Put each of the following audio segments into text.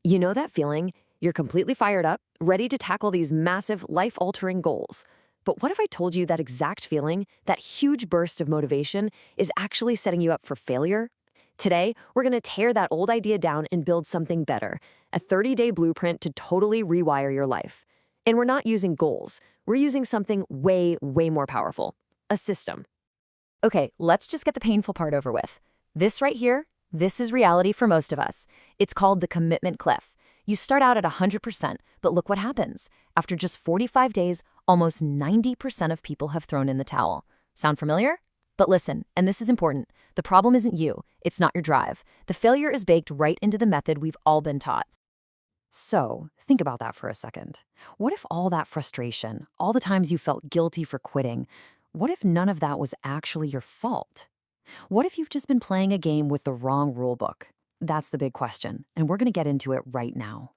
You know that feeling? You're completely fired up, ready to tackle these massive, life-altering goals. But what if I told you that exact feeling, that huge burst of motivation, is actually setting you up for failure? Today, we're going to tear that old idea down and build something better, a 30-day blueprint to totally rewire your life. And we're not using goals. We're using something way, way more powerful, a system. Okay, let's just get the painful part over with. This right here, this is reality for most of us. It's called the commitment cliff. You start out at 100%, but look what happens. After just 45 days, almost 90% of people have thrown in the towel. Sound familiar? But listen, and this is important, the problem isn't you, it's not your drive. The failure is baked right into the method we've all been taught. So, think about that for a second. What if all that frustration, all the times you felt guilty for quitting, what if none of that was actually your fault? What if you've just been playing a game with the wrong rulebook? That's the big question, and we're going to get into it right now.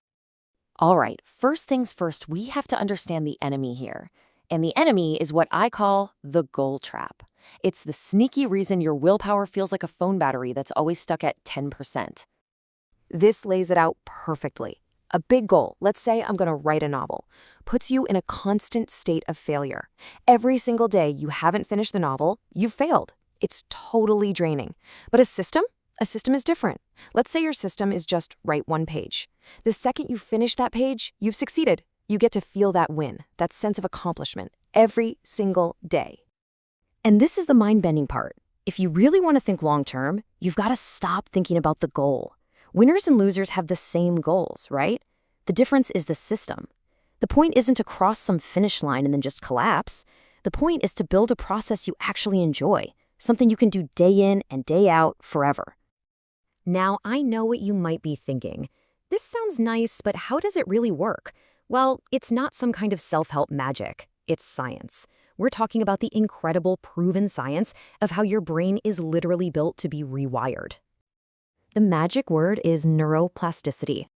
All right, first things first, we have to understand the enemy here. And the enemy is what I call the goal trap. It's the sneaky reason your willpower feels like a phone battery that's always stuck at 10%. This lays it out perfectly. A big goal, let's say I'm going to write a novel, puts you in a constant state of failure. Every single day you haven't finished the novel, you've failed. It's totally draining. But a system is different. Let's say your system is just write one page. The second you finish that page, you've succeeded. You get to feel that win, that sense of accomplishment, every single day. And this is the mind-bending part. If you really want to think long-term, you've got to stop thinking about the goal. Winners and losers have the same goals, right? The difference is the system. The point isn't to cross some finish line and then just collapse. The point is to build a process you actually enjoy, something you can do day in and day out forever. Now, I know what you might be thinking. This sounds nice, but how does it really work? Well, it's not some kind of self-help magic. It's science. We're talking about the incredible proven science of how your brain is literally built to be rewired. The magic word is neuroplasticity.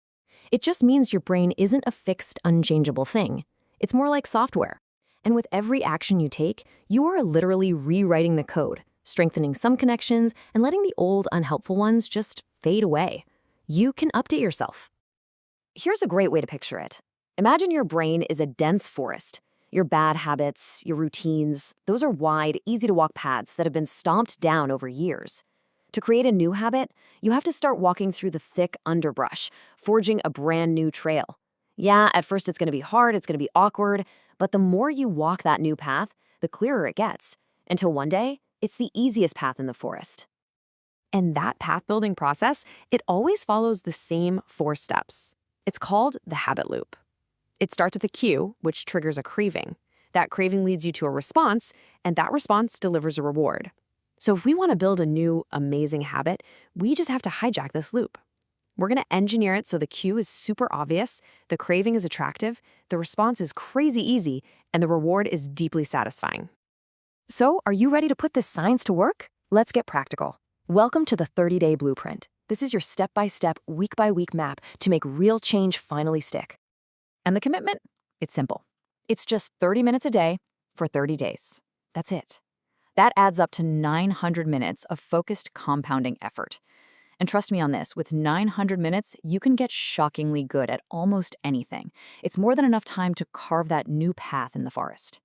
It just means your brain isn't a fixed, unchangeable thing. It's more like software. And with every action you take, you are literally rewriting the code, strengthening some connections and letting the old, unhelpful ones just fade away. You can update yourself. Here's a great way to picture it. Imagine your brain is a dense forest. Your bad habits, your routines, those are wide, easy-to-walk paths that have been stomped down over years. To create a new habit, you have to start walking through the thick underbrush, forging a brand new trail. Yeah, at first it's going to be hard, it's going to be awkward, but the more you walk that new path, the clearer it gets, until one day, it's the easiest path in the forest. And that path-building process, it always follows the same 4 steps. It's called the habit loop. It starts with a cue, which triggers a craving. That craving leads you to a response, and that response delivers a reward. So if we want to build a new, amazing habit, we just have to hijack this loop. We're going to engineer it so the cue is super obvious, the craving is attractive, the response is crazy easy, and the reward is deeply satisfying. So, are you ready to put this science to work? Let's get practical. Welcome to the 30-day blueprint. This is your step-by-step, week-by-week map to make real change finally stick. And the commitment? It's simple. It's just 30 minutes a day for 30 days. That's it. That adds up to 900 minutes of focused compounding effort. And trust me on this, with 900 minutes, you can get shockingly good at almost anything. It's more than enough time to carve that new path in the forest.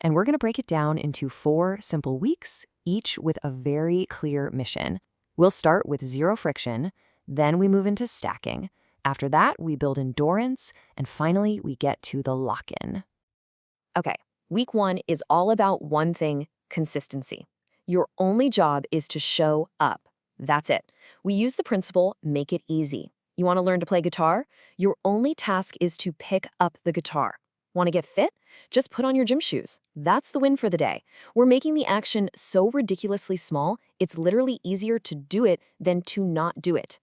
And we're going to break it down into 4 simple weeks, each with a very clear mission. We'll start with 0 friction, then we move into stacking. After that, we build endurance, and finally, we get to the lock-in. Okay, week 1 is all about one thing: consistency. Your only job is to show up. That's it. We use the principle, make it easy. You want to learn to play guitar? Your only task is to pick up the guitar. Want to get fit? Just put on your gym shoes. That's the win for the day. We're making the action so ridiculously small, it's literally easier to do it than to not do it.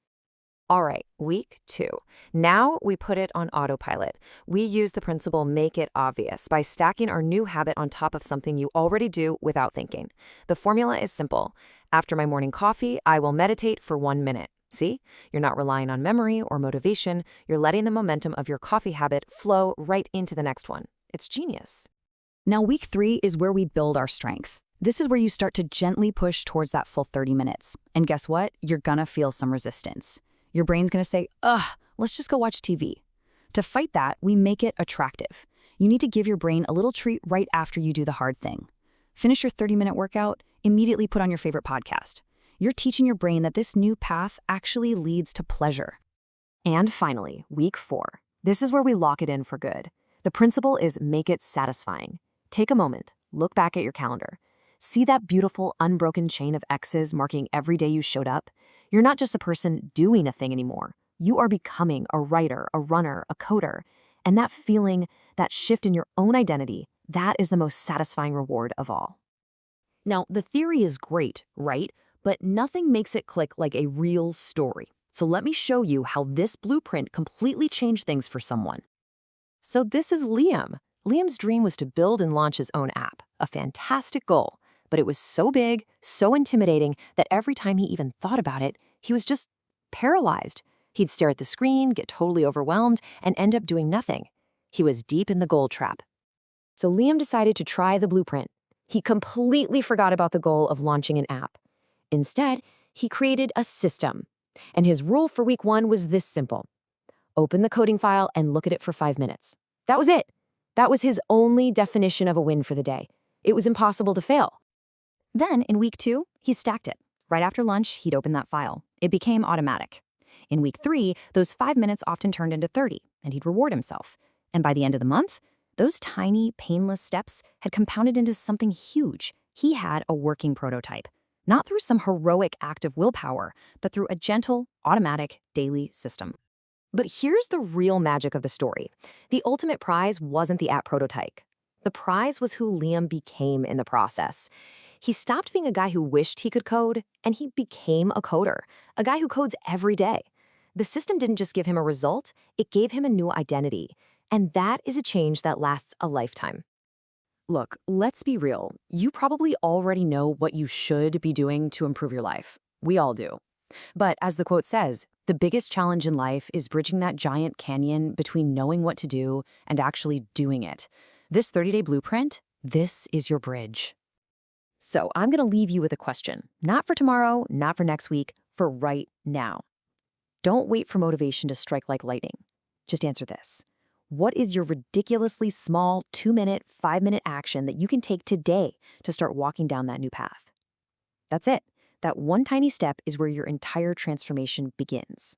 All right, week 2. Now we put it on autopilot. We use the principle make it obvious by stacking our new habit on top of something you already do without thinking. The formula is simple. After my morning coffee, I will meditate for 1 minute. See? You're not relying on memory or motivation. You're letting the momentum of your coffee habit flow right into the next one. It's genius. Now, week 3 is where we build our strength. This is where you start to gently push towards that full 30 minutes. And guess what? You're gonna feel some resistance. Your brain's gonna say, ugh, let's just go watch TV. To fight that, we make it attractive. You need to give your brain a little treat right after you do the hard thing. Finish your 30-minute workout, immediately put on your favorite podcast. You're teaching your brain that this new path actually leads to pleasure. And finally, week 4. This is where we lock it in for good. The principle is make it satisfying. Take a moment, look back at your calendar. See that beautiful, unbroken chain of X's marking every day you showed up? You're not just a person doing a thing anymore. You are becoming a writer, a runner, a coder. And that feeling, that shift in your own identity, that is the most satisfying reward of all. Now, the theory is great, right? But nothing makes it click like a real story. So let me show you how this blueprint completely changed things for someone. So this is Liam. Liam's dream was to build and launch his own app, a fantastic goal. But it was so big, so intimidating, that every time he even thought about it, he was just paralyzed. He'd stare at the screen, get totally overwhelmed, and end up doing nothing. He was deep in the goal trap. So Liam decided to try the blueprint. He completely forgot about the goal of launching an app. Instead, he created a system. And his rule for week 1 was this simple. Open the coding file and look at it for 5 minutes. That was it. That was his only definition of a win for the day. It was impossible to fail. Then, in week 2, he stacked it. Right after lunch, he'd open that file. It became automatic. In week 3, those 5 minutes often turned into 30, and he'd reward himself. And by the end of the month, those tiny, painless steps had compounded into something huge. He had a working prototype. Not through some heroic act of willpower, but through a gentle, automatic, daily system. But here's the real magic of the story. The ultimate prize wasn't the app prototype. The prize was who Liam became in the process. He stopped being a guy who wished he could code, and he became a coder, a guy who codes every day. The system didn't just give him a result, it gave him a new identity. And that is a change that lasts a lifetime. Look, let's be real. You probably already know what you should be doing to improve your life. We all do. But as the quote says, the biggest challenge in life is bridging that giant canyon between knowing what to do and actually doing it. This 30-day blueprint, this is your bridge. So I'm going to leave you with a question. Not for tomorrow, not for next week, for right now. Don't wait for motivation to strike like lightning. Just answer this. What is your ridiculously small 2-minute, 5-minute action that you can take today to start walking down that new path? That's it. That one tiny step is where your entire transformation begins.